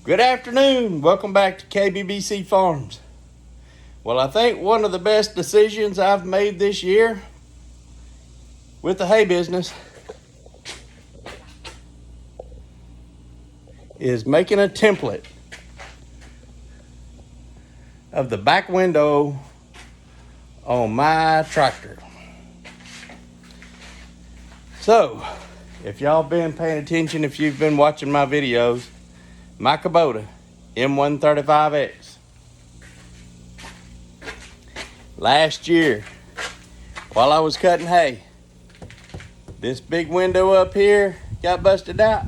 Good afternoon. Welcome back to KBBC Farms. Well, I think one of the best decisions I've made this year with the hay business is making a template of the back window on my tractor. So, if y'all been paying attention, if you've been watching my videos, my Kubota M135X. Last year, while I was cutting hay, this big window up here got busted out.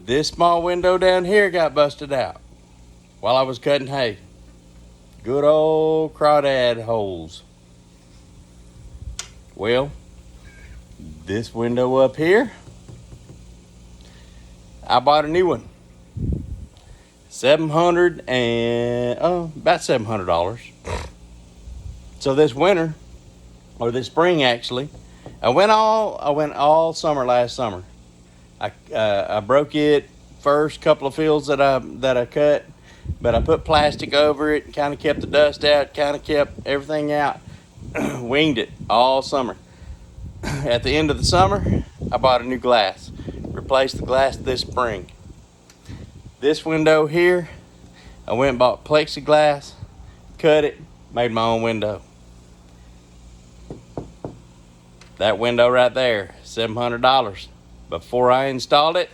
This small window down here got busted out while I was cutting hay. Good old crawdad holes. Well, this window up here, I bought a new one. about $700. So this winter, or this spring actually, I went all summer last summer. I broke it first couple of fields that I cut, but I put plastic over it, kind of kept the dust out, kind of kept everything out, winged it all summer. At the end of the summer, I bought a new glass, replaced the glass this spring. This window here, I went and bought plexiglass, cut it, made my own window. That window right there, $700. Before I installed it,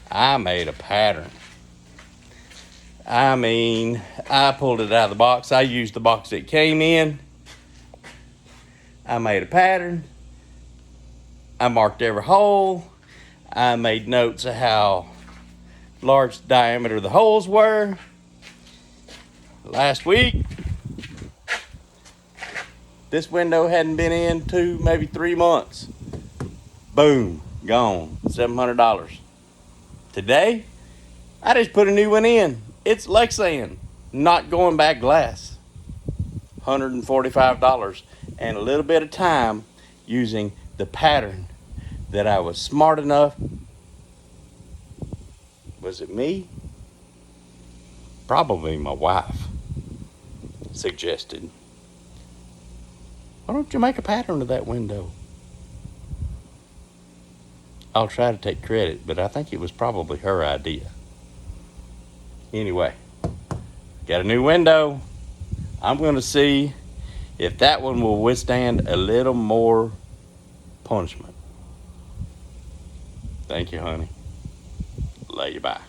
I made a pattern. I pulled it out of the box. I used the box it came in. I made a pattern. I marked every hole. I made notes of how large the diameter of the holes were. Last week, this window hadn't been in maybe 3 months. Boom, gone, $700. Today, I just put a new one in. It's Lexan, not going back glass. $145 and a little bit of time using the pattern that I was smart enough. Was it me? Probably my wife suggested, why don't you make a pattern of that window? I'll try to take credit, but I think it was probably her idea. Anyway, got a new window. I'm going to see if that one will withstand a little more punishment. Thank you, honey. Love you, bye.